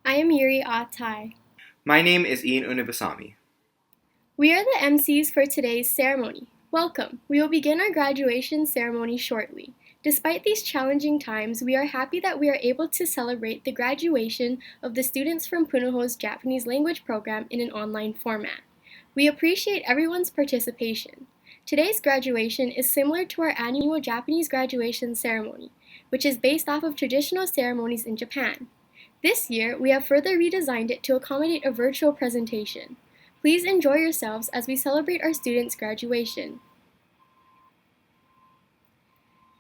I am Yuri Atai. My name is Ian Unibasami. We are the MCs for today's ceremony. Welcome. We will begin our graduation ceremony shortly. Despite these challenging times, we are happy that we are able to celebrate the graduation of the students from Punahou's Japanese language program in an online format. We appreciate everyone's participation. Today's graduation is similar to our annual Japanese graduation ceremony, which is based off of traditional ceremonies in Japan. This year, we have further redesigned it to accommodate a virtual presentation. Please enjoy yourselves as we celebrate our students' graduation.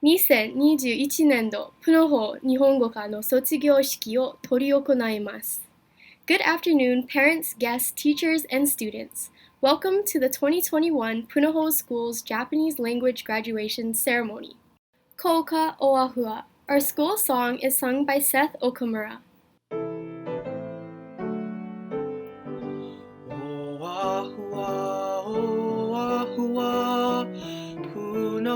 2021年度プノホ日本語科の卒業式を執り行います。Good afternoon, parents, guests, teachers, and students. Welcome to the 2021 Punahou School's Japanese language graduation ceremony. Kouka Oahua. Our school song is sung by Seth Okamura.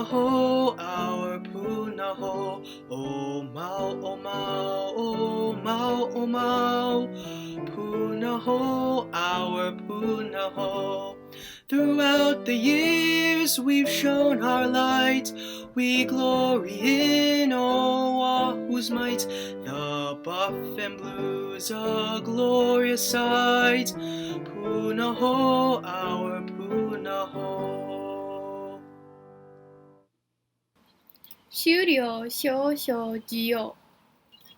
Punahou, our Punahou, oh mau, oh mau, oh mau, oh mau. Punahou, our Punahou. Throughout the years we've shown our light. We glory in Oahu's might. The buff and blue's a glorious sight. Punahou, our Punahou. 終了証書授与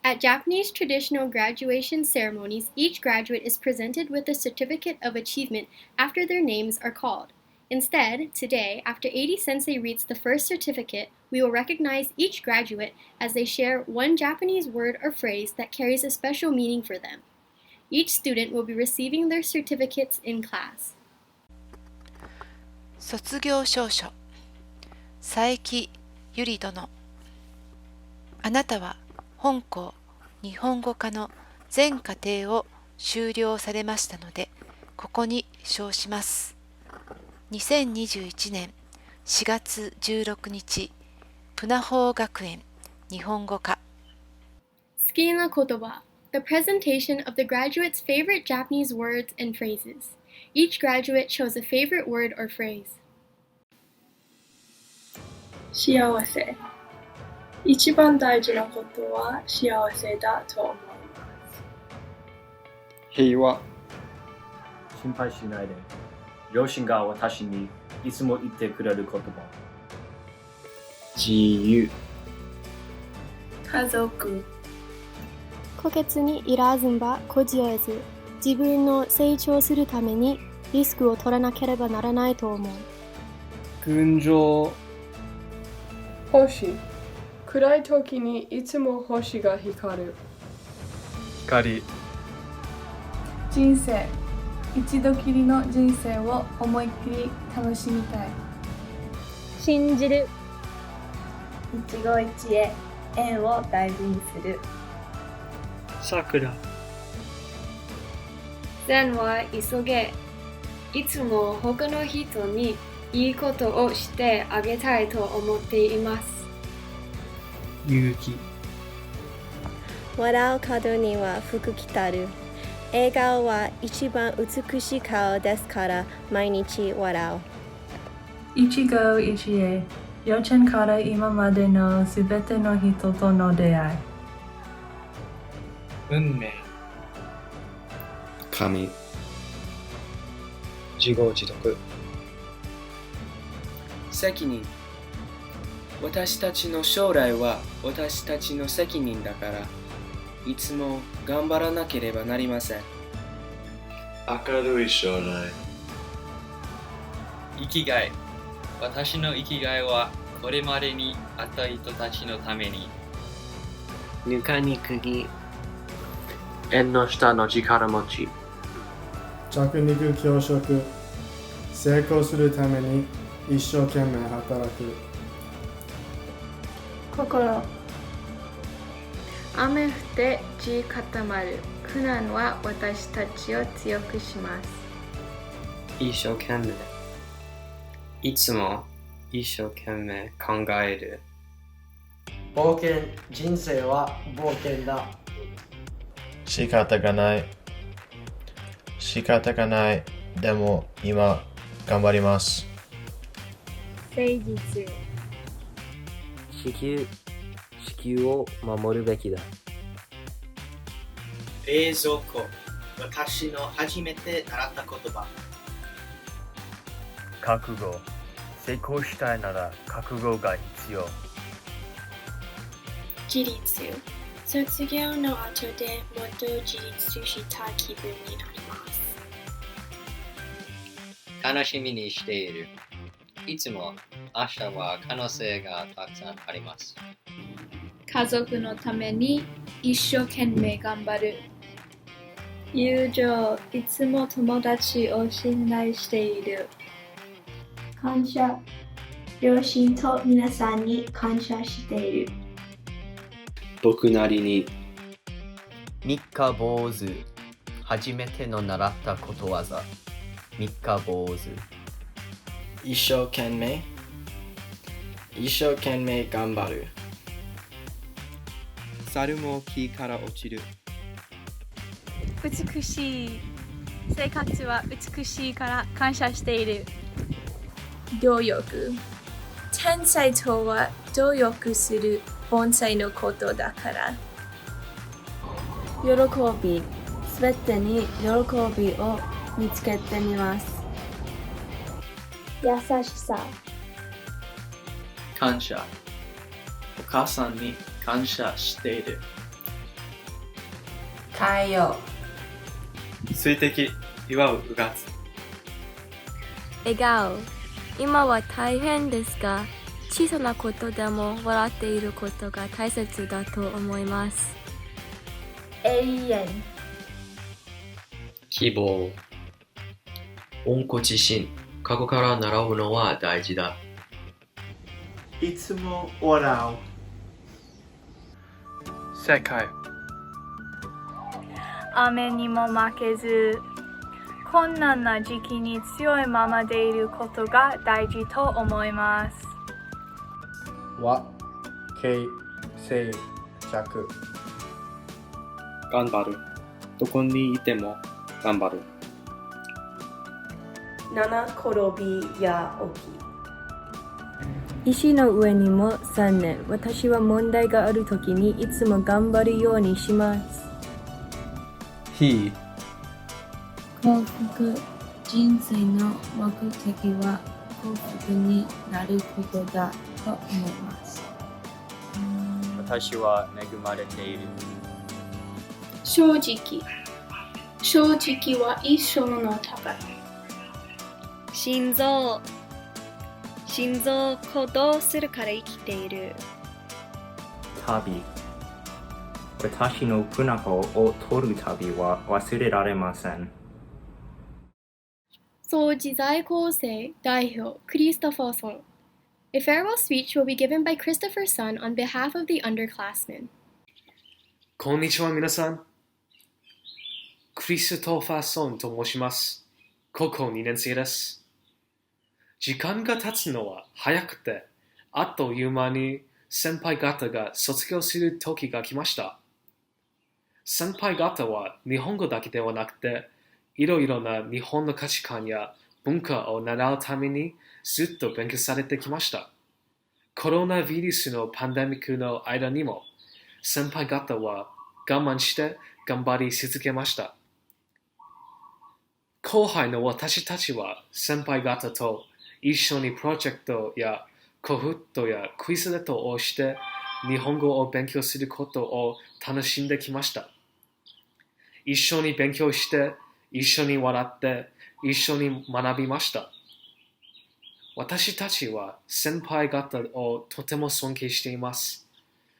At Japanese traditional graduation ceremonies, each graduate is presented with a certificate of achievement after their names are called. Instead, today, after 80 Sensei reads the first certificate, we will recognize each graduate as they share one Japanese word or phrase that carries a special meaning for them. Each student will be receiving their certificates in class. 卒業証書佐伯ゆり殿。あなたは本校日本語科の全課程を修了されましたので、ここに称します。2021年4月16日、プナホー学園日本語科。好きな言葉 The presentation of the graduate's favorite Japanese words and phrases. Each graduate chose a favorite word or phrase. 幸せ。一番大事なことは幸せだと思います。平和。心配しないで。両親が私にいつも言ってくれる言葉。自由。家族。虎穴にいらずんばこじえず、自分の成長するためにリスクを取らなければならないと思う。群青。星。暗い時にいつも星が光る。光。人生。一度きりの人生を思いっきり楽しみたい。信じる。一期一会、縁を大事にする。桜。善は急げ。いつも他の人にいいことをしてあげたいと思っています。勇気。笑う角には福来たる。笑顔は一番美しい顔ですから毎日笑う。一期一会、幼稚園から今までのすべての人との出会い。運命。神。自業自得。責任。私たちの将来は私たちの責任だから、いつも頑張らなければなりません。明るい将来。生きがい。私の生きがいはこれまでにあった人たちのために。ぬかに釘。縁の下の力持ち。着肉強食。成功するために一生懸命働く。心。雨降って地固まる。苦難は私たちを強くします。一生懸命。いつも一生懸命考える。冒険。人生は冒険だ。仕方がない。仕方がない。でも今頑張ります。誠実。地球を守るべきだ。冷蔵庫。私の初めて習った言葉。覚悟。成功したいなら覚悟が必要。自立。卒業の後でもっと自立した気分になります。楽しみにしている。いつも明日は可能性がたくさんあります。家族のために一生懸命頑張る。友情。いつも友達を信頼している。感謝。両親と皆さんに感謝している。僕なりに。三日坊主。初めての習ったことわざ。三日坊主。一生懸命。一生懸命頑張る。猿も木から落ちる。美しい。生活は美しいから感謝している。努力。天才とは努力する盆栽のことだから。喜び。すべてに喜びを見つけてみます。優しさ。感謝。お母さんに感謝している。太陽。水滴。祝ううがつ。笑顔。今は大変ですが、小さなことでも笑っていることが大切だと思います。永遠。希望。温故知新。過去から習うのは大事だ。いつも笑う。正解。雨にも負けず、困難な時期に強いままでいることが大事と思います。和、敬、静、着。頑張る。どこにいても頑張る。七転びや起き。石の上にも3年。私は問題があるときにいつも頑張るようにします。He。幸福。人生の目的は幸福になることだと思います。私は恵まれている。正直。正直は一生の宝。心臓。心臓行動するから生きている。旅。私の不仲を取る旅は忘れられません。総自在構成代表クリストファーソン。A farewell speech will be given by Christopher Sun on behalf of the Underclassmen. こんにちは皆さん。クリストファーソンと申します。高校2年生です。時間が経つのは早くて、あっという間に先輩方が卒業する時が来ました。先輩方は日本語だけではなくて、いろいろな日本の価値観や文化を習うためにずっと勉強されてきました。コロナウイルスのパンデミックの間にも、先輩方は我慢して頑張り続けました。後輩の私たちは先輩方と一緒にプロジェクトやコフットやクイズレットをして日本語を勉強することを楽しんできました。一緒に勉強して、一緒に笑って、一緒に学びました。私たちは先輩方をとても尊敬しています。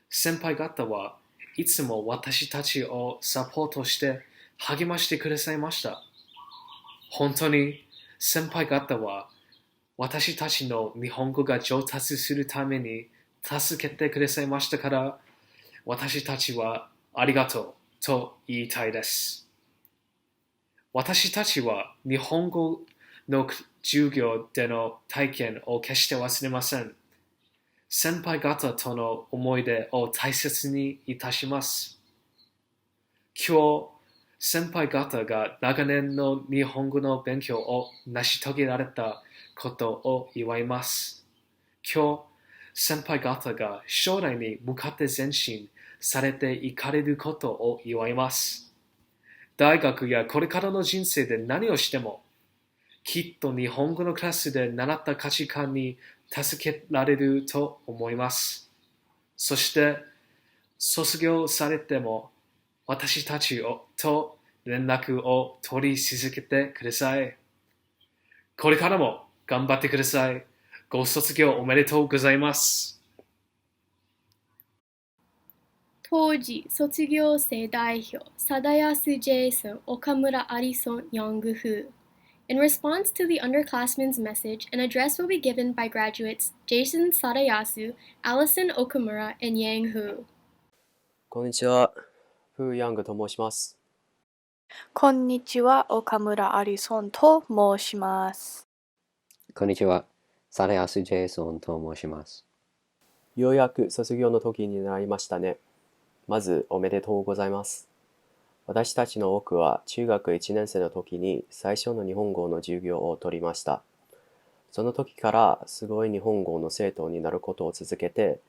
先輩方はいつも私たちをサポートして励ましてくださいました。本当に先輩方は私たちの日本語が上達するために助けてくださいましたから、私たちはありがとうと言いたいです。私たちは日本語の授業での体験を決して忘れません。先輩方との思い出を大切にいたします。今日、先輩方が長年の日本語の勉強を成し遂げられたことを祝います。今日、先輩方が将来に向かって前進されていかれることを祝います。大学やこれからの人生で何をしても、きっと日本語のクラスで習った価値観に助けられると思います。そして、卒業されても、私たちと連絡を取り続けてください。これからも頑張ってください。ご卒業おめでとうございます。当時卒業生代表、貞康ジェイソン、岡村アリソン、ヨングフー。In response to the underclassmen's message, an address will be given by graduates Jason Sadayasu, Allison Okamura, and Yang Hu. こんにちは、フーヤングと申します。こんにちは、岡村アリソンと申します。こんにちは、サダヤス・ジェイソンと申します。ようやく卒業の時になりましたね。まずおめでとうございます。私たちの多くは中学1年生の時に最初の日本語の授業を取りました。その時からすごい日本語の生徒になることを続けて、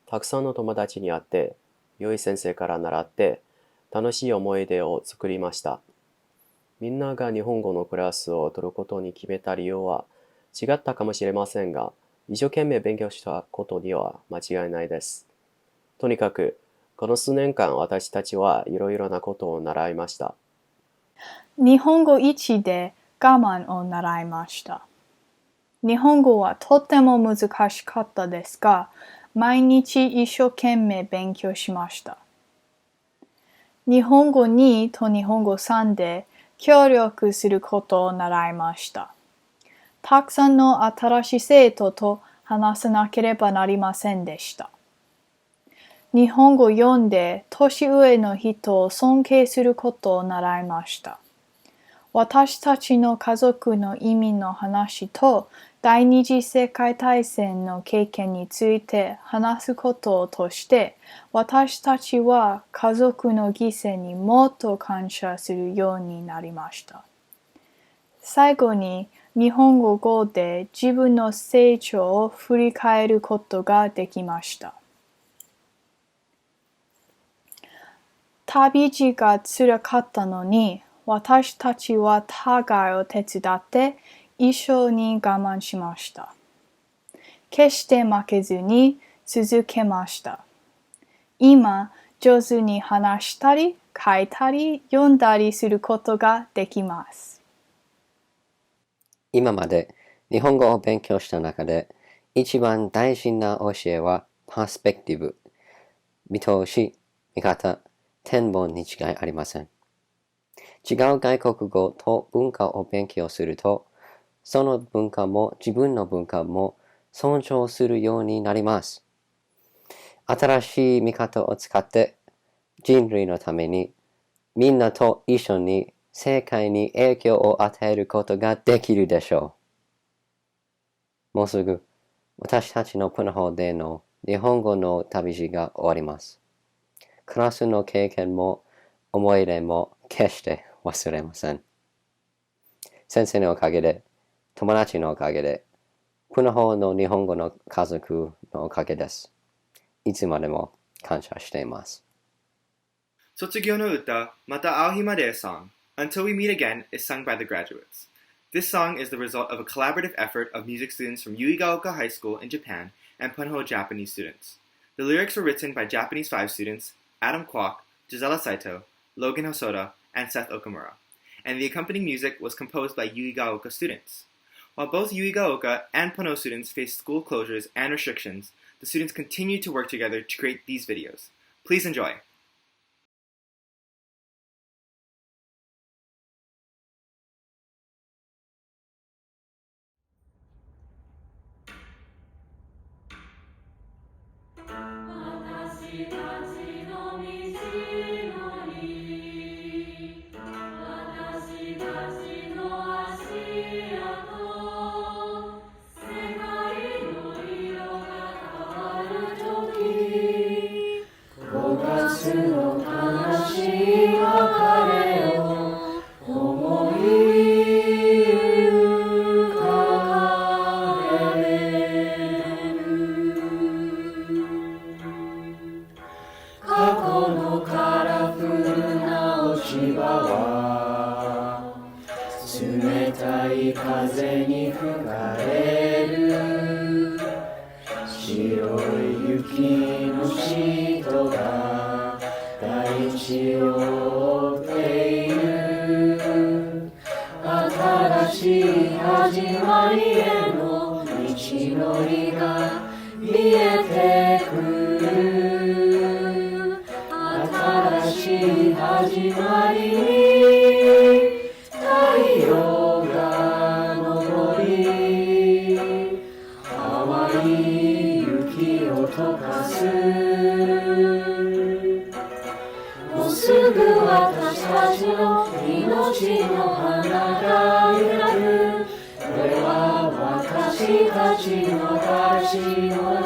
たくさんの友達に会って、良い先生から習って、楽しい思い出を作りました。みんなが日本語のクラスを取ることに決めた理由は違ったかもしれませんが、一生懸命勉強したことには間違いないです。とにかく、この数年間私たちはいろいろなことを習いました。日本語1で我慢を習いました。日本語はとても難しかったですが、毎日一生懸命勉強しました。日本語2と日本語3で協力することを習いました。たくさんの新しい生徒と話さなければなりませんでした。日本語4で年上の人を尊敬することを習いました。私たちの家族の意味の話と第二次世界大戦の経験について話すことを通して、私たちは家族の犠牲にもっと感謝するようになりました。最後に日本語5で自分の成長を振り返ることができました。旅路が辛かったのに、私たちは互いを手伝って一緒に我慢しました。決して負けずに続けました。今、上手に話したり、書いたり、読んだりすることができます。今まで日本語を勉強した中で一番大事な教えはパースペクティブ、見通し、見方、展望に違いありません。違う外国語と文化を勉強すると、その文化も自分の文化も尊重するようになります。新しい見方を使って人類のためにみんなと一緒に世界に影響を与えることができるでしょう。もうすぐ私たちのプナホでの日本語の旅路が終わります。クラスの経験も思い出も決して忘れません。先生のおかげで、友達のおかげで、プナホの日本語の家族のおかげです。いつまでも感謝しています。卒業の歌、また会う日まで song, Until We Meet Again, is sung by the graduates. This song is the result of a collaborative effort of music students from Yuigaoka High School in Japan and Punho Japanese students. The lyrics were written by Japanese 5 students, Adam Kwok, Gisela Saito, Logan Hosoda, and Seth Okamura, and the accompanying music was composed by Yuigaoka students. While both Yuigaoka and Punho students faced school closures and restrictions, the students continued to work together to create these videos. Please enjoy. りが見えてくる新しい始まりに太陽が昇り淡い雪を溶かすもうすぐ私たちの命の花が開くこれは私たちの大事物語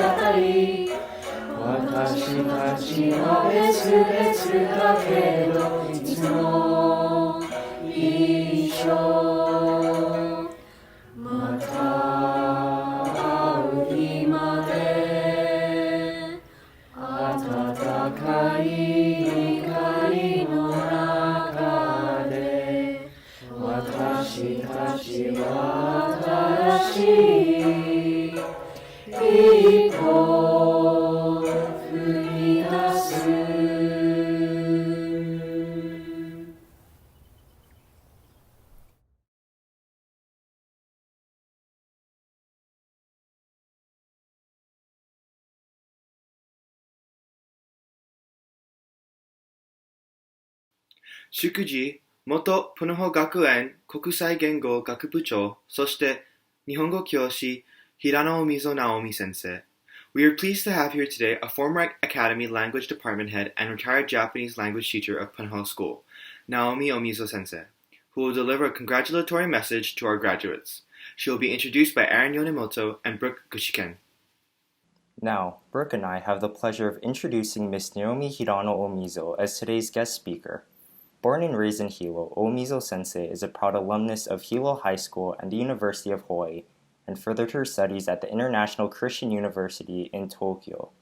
私たちは別々だけどいつも一緒また会う日まで暖かい光の中で私たちは新しい一歩踏み出す祝辞、元プノホ学園国際言語学部長、そして日本語教師、平野溝直美先生。We are pleased to have here today a former Academy Language Department head and retired Japanese language teacher of Punho School, Naomi Omizo sensei, who will deliver a congratulatory message to our graduates. She will be introduced by Aaron Yonemoto and Brooke Gushiken. Now, Brooke and I have the pleasure of introducing Miss Naomi Hirano Omizo as today's guest speaker. Born and raised in Hilo, Omizo Sensei is a proud alumnus of Hilo High School and the University of Hawaii, and furthered her studies at the International Christian University in Tokyo.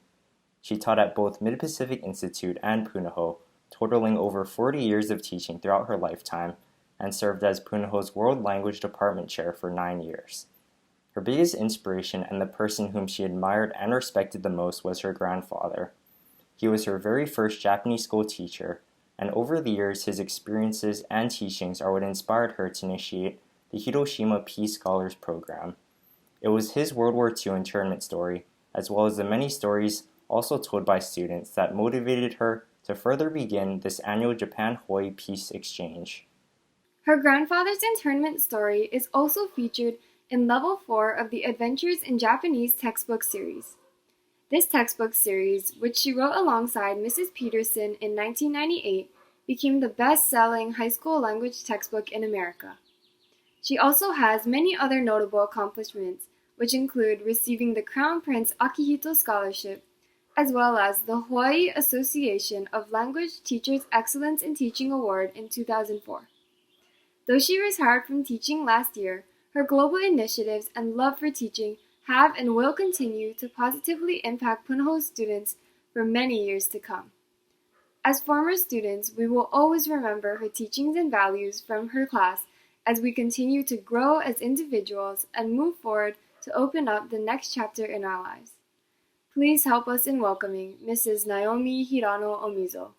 She taught at both Mid-Pacific Institute and Punahou, totaling over 40 years of teaching throughout her lifetime, and served as Punahou's World Language Department Chair for 9 years. Her biggest inspiration and the person whom she admired and respected the most was her grandfather. He was her very first Japanese school teacher, and over the years his experiences and teachings are what inspired her to initiate the Hiroshima Peace Scholars Program. It was his World War II internment story, as well as the many stories also told by students, that motivated her to further begin this annual Japan-Hawaii Peace Exchange. Her grandfather's internment story is also featured in Level 4 of the Adventures in Japanese textbook series. This textbook series, which she wrote alongside Mrs. Peterson in 1998, became the best-selling high school language textbook in America. She also has many other notable accomplishments, which include receiving the Crown Prince Akihito Scholarship, as well as the Hawaii Association of Language Teachers Excellence in Teaching Award in 2004. Though she retired from teaching last year, her global initiatives and love for teaching have and will continue to positively impact Punahou students for many years to come. As former students, we will always remember her teachings and values from her class as we continue to grow as individuals and move forward to open up the next chapter in our lives. Please help us in welcoming Mrs. Naomi Hirano Omizo.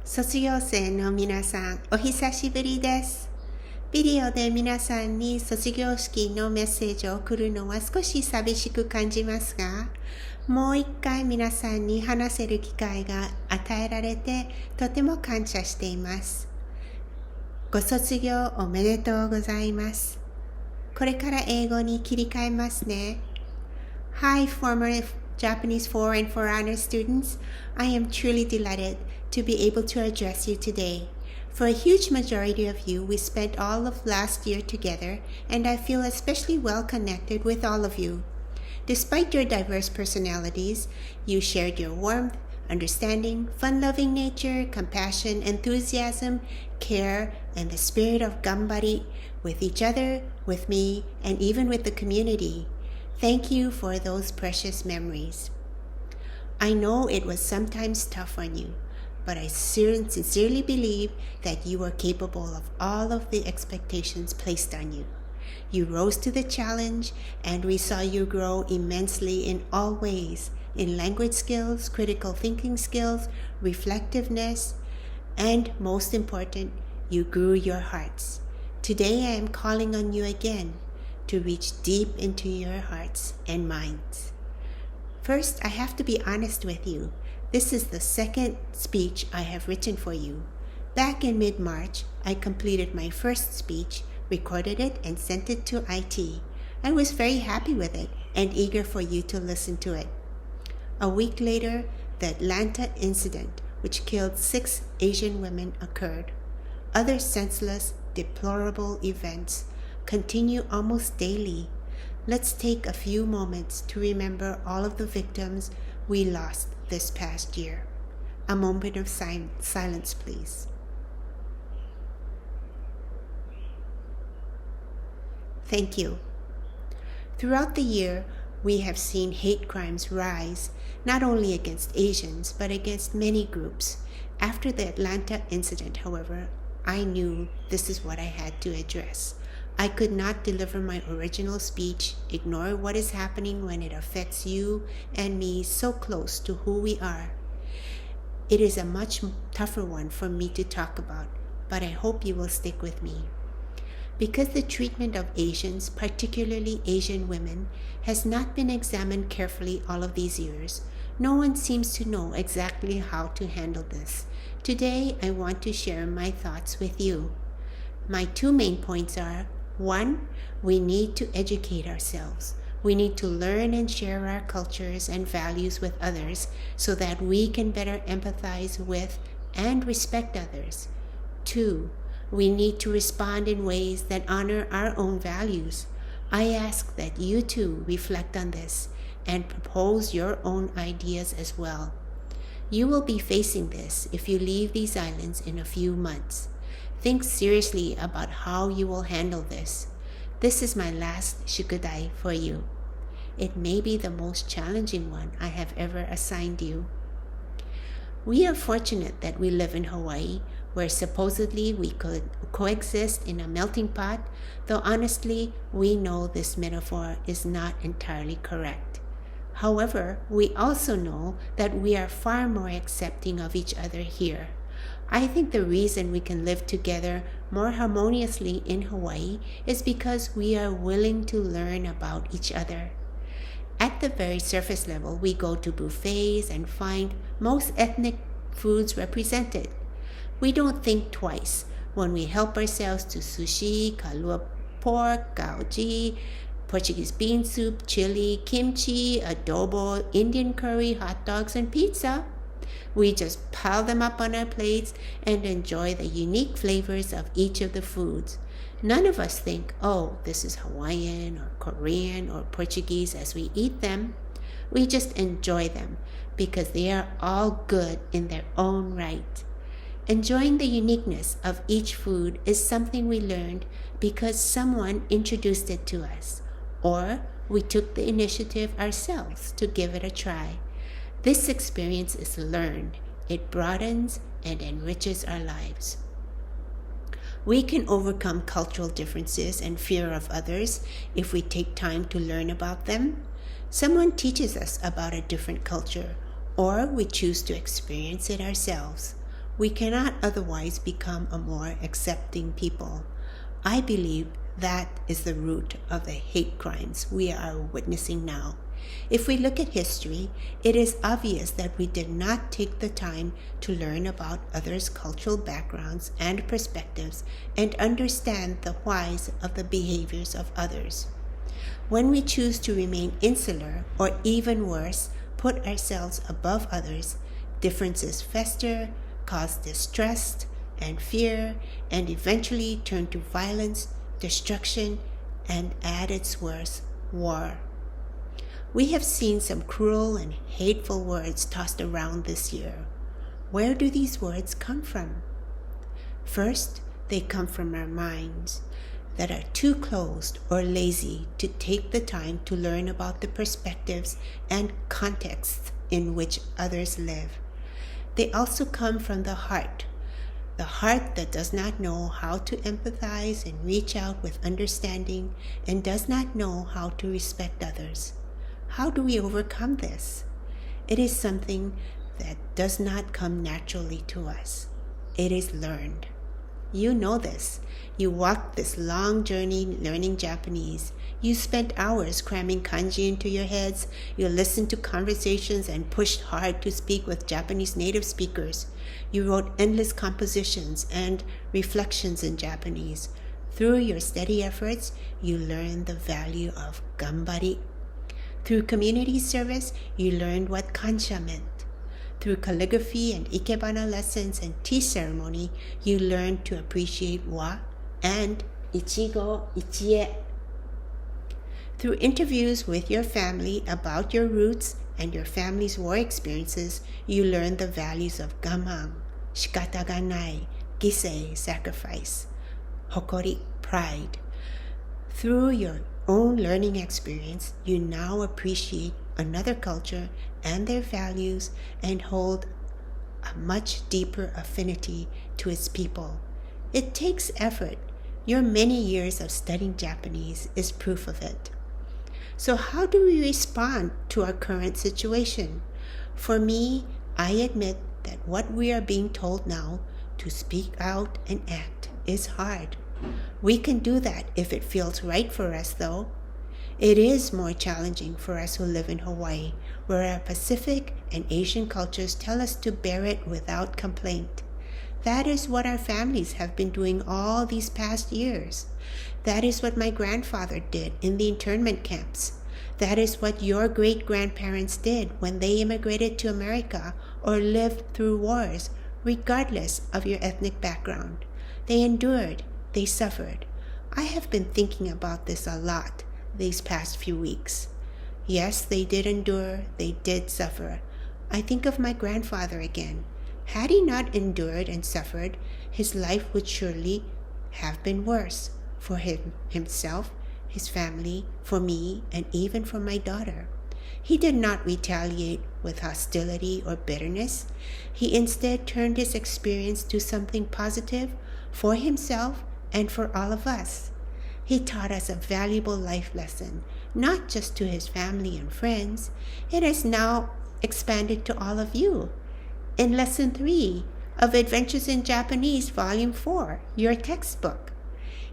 卒業生の皆さん、お久しぶりです。ビデオで皆さんに卒業式のメッセージを送るのは少し寂しく感じますが、もう一回皆さんに話せる機会が与えられてとても感謝しています。ご卒業おめでとうございます。これから英語に切り替えますね。Hi, former Japanese 4 and 4 honor students. I am truly delighted to be able to address you today. For a huge majority of you, we spent all of last year together, and I feel especially well connected with all of you. Despite your diverse personalities, you shared your warmth, understanding, fun-loving nature, compassion, enthusiasm, care, and the spirit of gambari with each other, with me, and even with the community. Thank you for those precious memories. I know it was sometimes tough on you, but I sincerely believe that you are capable of all of the expectations placed on you. You rose to the challenge, and we saw you grow immensely in all ways, in language skills, critical thinking skills, reflectiveness, and most important, you grew your hearts. Today I am calling on you again to reach deep into your hearts and minds. First, I have to be honest with you. This is the second speech I have written for you. Back in mid-March, I completed my first speech, recorded it, and sent it to IT. I was very happy with it and eager for you to listen to it. A week later, the Atlanta incident, which killed 6 Asian women, occurred. Other senseless, deplorable events continue almost daily. Let's take a few moments to remember all of the victims we lost this past year. A moment of silence, please. Thank you. Throughout the year, we have seen hate crimes rise, not only against Asians, but against many groups. After the Atlanta incident, however, I knew this is what I had to address. I could not deliver my original speech, ignore what is happening when it affects you and me so close to who we are. It is a much tougher one for me to talk about, but I hope you will stick with me. Because the treatment of Asians, particularly Asian women, has not been examined carefully all of these years, no one seems to know exactly how to handle this. Today, I want to share my thoughts with you. My 2 main points are: 1, we need to educate ourselves. We need to learn and share our cultures and values with others so that we can better empathize with and respect others. 2, we need to respond in ways that honor our own values. I ask that you too reflect on this and propose your own ideas as well. You will be facing this if you leave these islands in a few months. Think seriously about how you will handle this. This is my last shukudai for you. It may be the most challenging one I have ever assigned you. We are fortunate that we live in Hawaii, where supposedly we could coexist in a melting pot, though honestly, we know this metaphor is not entirely correct. However, we also know that we are far more accepting of each other here. I think the reason we can live together more harmoniously in Hawaii is because we are willing to learn about each other. At the very surface level, we go to buffets and find most ethnic foods represented. We don't think twice when we help ourselves to sushi, kalua pork, gaoji, Portuguese bean soup, chili, kimchi, adobo, Indian curry, hot dogs, and pizza. We just pile them up on our plates and enjoy the unique flavors of each of the foods. None of us think, oh, this is Hawaiian or Korean or Portuguese as we eat them. We just enjoy them because they are all good in their own right. Enjoying the uniqueness of each food is something we learned because someone introduced it to us, or we took the initiative ourselves to give it a try. This experience is learned. It broadens and enriches our lives. We can overcome cultural differences and fear of others if we take time to learn about them. Someone teaches us about a different culture, or we choose to experience it ourselves. We cannot otherwise become a more accepting people. I believe that is the root of the hate crimes we are witnessing now. If we look at history, it is obvious that we did not take the time to learn about others' cultural backgrounds and perspectives and understand the whys of the behaviors of others. When we choose to remain insular, or even worse, put ourselves above others, differences fester, cause distrust and fear, and eventually turn to violence, destruction, and at its worst, war. We have seen some cruel and hateful words tossed around this year. Where do these words come from? First, they come from our minds that are too closed or lazy to take the time to learn about the perspectives and contexts in which others live. They also come from the heart that does not know how to empathize and reach out with understanding and does not know how to respect others. How do we overcome this? It is something that does not come naturally to us. It is learned. You know this. You walked this long journey learning Japanese. You spent hours cramming kanji into your heads. You listened to conversations and pushed hard to speak with Japanese native speakers. You wrote endless compositions and reflections in Japanese. Through your steady efforts, you learned the value of gambari. Through community service, you learned what kansha meant. Through calligraphy and ikebana lessons and tea ceremony, you learned to appreciate wa and ichigo ichie. Through interviews with your family about your roots and your family's war experiences, you learned the values of gaman, shikata ga nai, gisei, sacrifice, hokori, pride. Through your own learning experience, you now appreciate another culture and their values and hold a much deeper affinity to its people. It takes effort. Your many years of studying Japanese is proof of it. So how do we respond to our current situation? For me, I admit that what we are being told now, to speak out and act, is hard. We can do that if it feels right for us, though. It is more challenging for us who live in Hawaii, where our Pacific and Asian cultures tell us to bear it without complaint. That is what our families have been doing all these past years. That is what my grandfather did in the internment camps. That is what your great-grandparents did when they immigrated to America or lived through wars, regardless of your ethnic background. They endured. They suffered. I have been thinking about this a lot these past few weeks. Yes, they did endure. They did suffer. I think of my grandfather again. Had he not endured and suffered, his life would surely have been worse for himself, his family, for me, and even for my daughter. He did not retaliate with hostility or bitterness. He instead turned his experience to something positive for himself and for all of us. He taught us a valuable life lesson, not just to his family and friends. It has now expanded to all of you. In Lesson 3 of Adventures in Japanese, Volume 4, your textbook,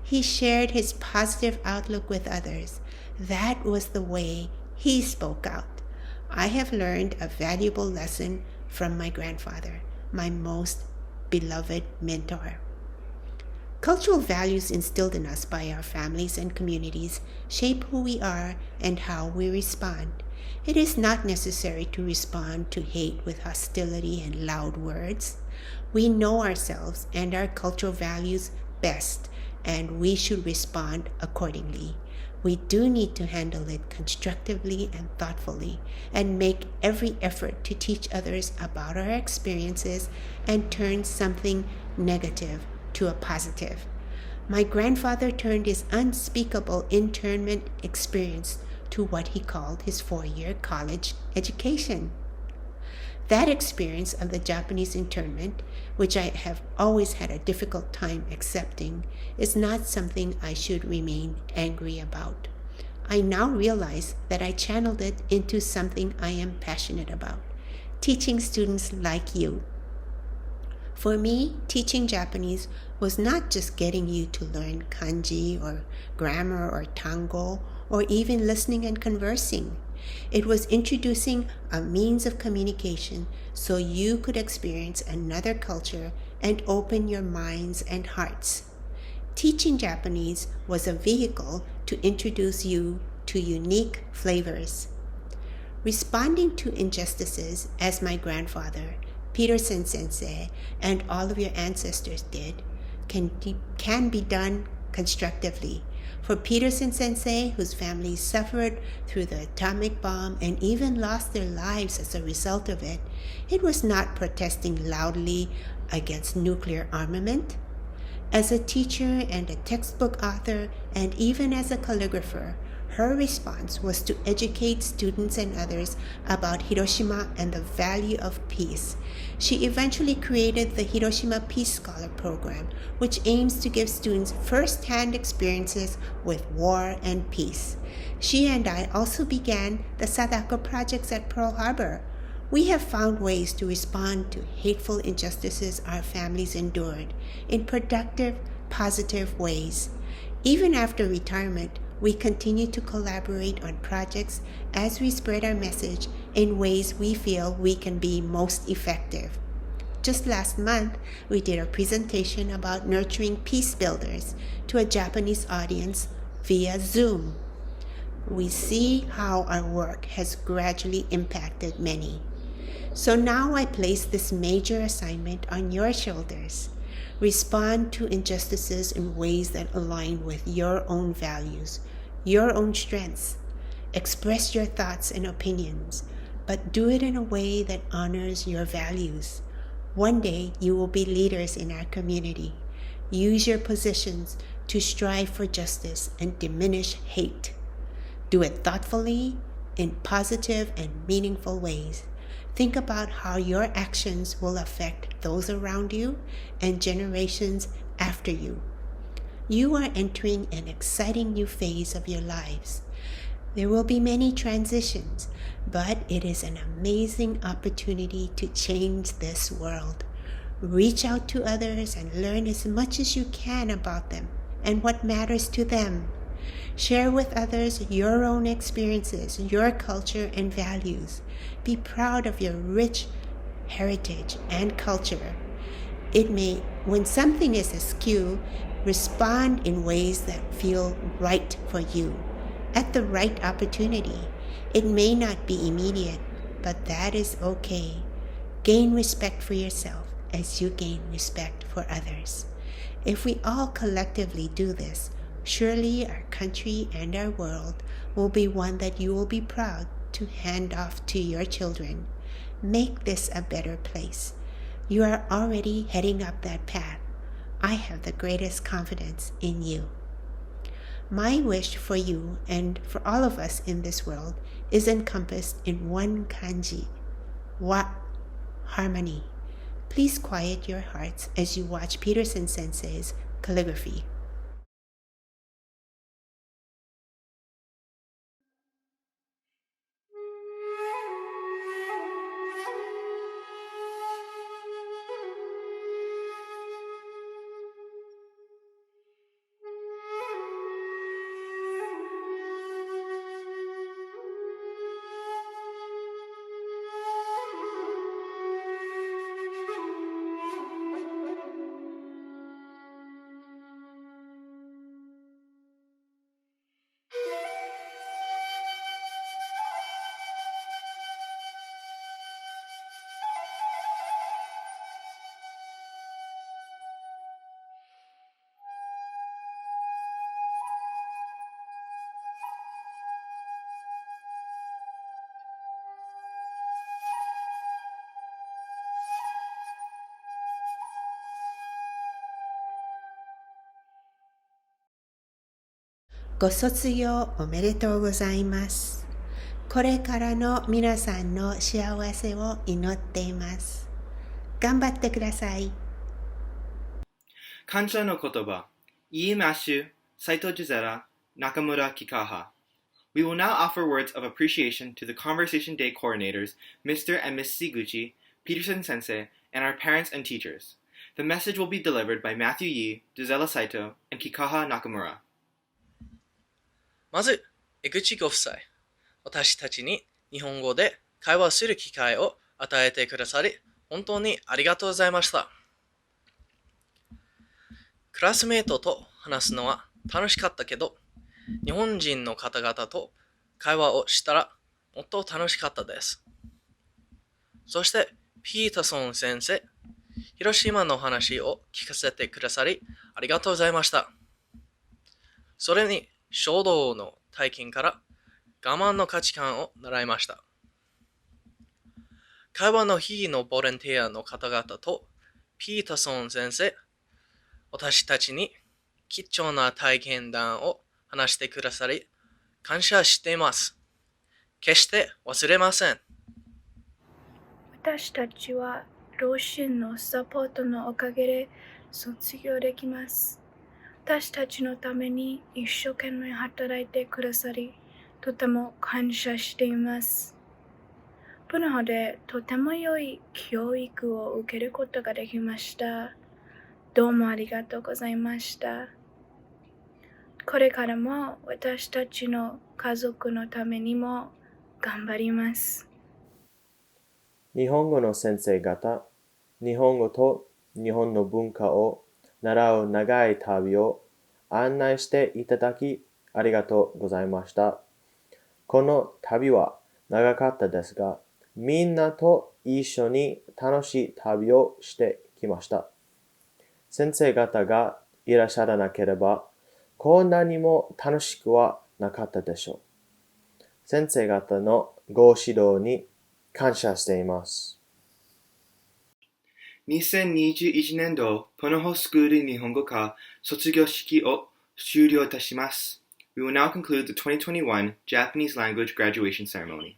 he shared his positive outlook with others. That was the way he spoke out. I have learned a valuable lesson from my grandfather, my most beloved mentor. Cultural values instilled in us by our families and communities shape who we are and how we respond. It is not necessary to respond to hate with hostility and loud words. We know ourselves and our cultural values best, and we should respond accordingly. We do need to handle it constructively and thoughtfully, and make every effort to teach others about our experiences and turn something negative to a positive. My grandfather turned his unspeakable internment experience to what he called his 4-year college education. That experience of the Japanese internment, which I have always had a difficult time accepting, is not something I should remain angry about. I now realize that I channeled it into something I am passionate about, teaching students like you. For me, teaching Japanese was not just getting you to learn kanji or grammar or tango or even listening and conversing. It was introducing a means of communication so you could experience another culture and open your minds and hearts. Teaching Japanese was a vehicle to introduce you to unique flavors. Responding to injustices, as my grandfather, Peterson Sensei, and all of your ancestors did, can be done constructively. For Peterson Sensei, whose family suffered through the atomic bomb and even lost their lives as a result of it, it was not protesting loudly against nuclear armament. As a teacher and a textbook author, and even as a calligrapher, her response was to educate students and others about Hiroshima and the value of peace. She eventually created the Hiroshima Peace Scholar Program, which aims to give students first-hand experiences with war and peace. She and I also began the Sadako projects at Pearl Harbor, We have found ways to respond to hateful injustices our families endured in productive, positive ways. Even after retirement, we continue to collaborate on projects as we spread our message in ways we feel we can be most effective. Just last month, we did a presentation about nurturing peace builders to a Japanese audience via Zoom. We see how our work has gradually impacted many. So now I place this major assignment on your shoulders. Respond to injustices in ways that align with your own values, your own strengths. Express your thoughts and opinions, but do it in a way that honors your values. One day you will be leaders in our community. Use your positions to strive for justice and diminish hate. Do it thoughtfully, in positive and meaningful ways. Think about how your actions will affect those around you and generations after you. You are entering an exciting new phase of your lives. There will be many transitions, but it is an amazing opportunity to change this world. Reach out to others and learn as much as you can about them and what matters to them. Share with others your own experiences, your culture and values. Be proud of your rich heritage and culture. When something is askew, respond in ways that feel right for you, at the right opportunity. It may not be immediate, but that is okay. Gain respect for yourself as you gain respect for others. If we all collectively do this, surely our country and our world will be one that you will be proud to hand off to your children. Make this a better place. You are already heading up that path. I have the greatest confidence in you. My wish for you and for all of us in this world is encompassed in one kanji, wa, harmony. Please quiet your hearts as you watch Peterson Sensei's calligraphy.ご卒業おめでとうございます。これからの皆さんの幸せを祈っています。頑張ってください。感謝の言葉、イーマッシュ、斉藤ジゼラ、中村キカハ。We will now offer words of appreciation to the Conversation Day coordinators, Mr. and Ms. Siguchi, Peterson Sensei, and our parents and teachers. The message will be delivered by Matthew Yi, Gisela Saito, and Kikaha Nakamura. まず、江口ご夫妻、私たちに日本語で会話する機会を与えてくださり、本当にありがとうございました。クラスメートと話すのは楽しかったけど、日本人の方々と会話をしたらもっと楽しかったです。そして、ピータソン先生、広島の話を聞かせてくださり、ありがとうございました。それに、衝動の体験から我慢の価値観を習いました。会話の日のボランティアの方々とピータソン先生、私たちに貴重な体験談を話してくださり、感謝しています。決して忘れません。私たちは両親のサポートのおかげで卒業できます。私たちのために一生懸命働いてくださり、とても感謝しています。プの方でとても良い教育を受けることができました。どうもありがとうございました。これからも私たちの家族のためにも頑張ります。日本語の先生方、日本語と日本の文化を習う長い旅を案内していただきありがとうございました。この旅は長かったですが、みんなと一緒に楽しい旅をしてきました。先生方がいらっしゃらなければ、こんなにも楽しくはなかったでしょう。先生方のご指導に感謝しています。2021年度ポノホスクール日本語科卒業式を終了いたします。We will now conclude the 2021 Japanese language graduation ceremony.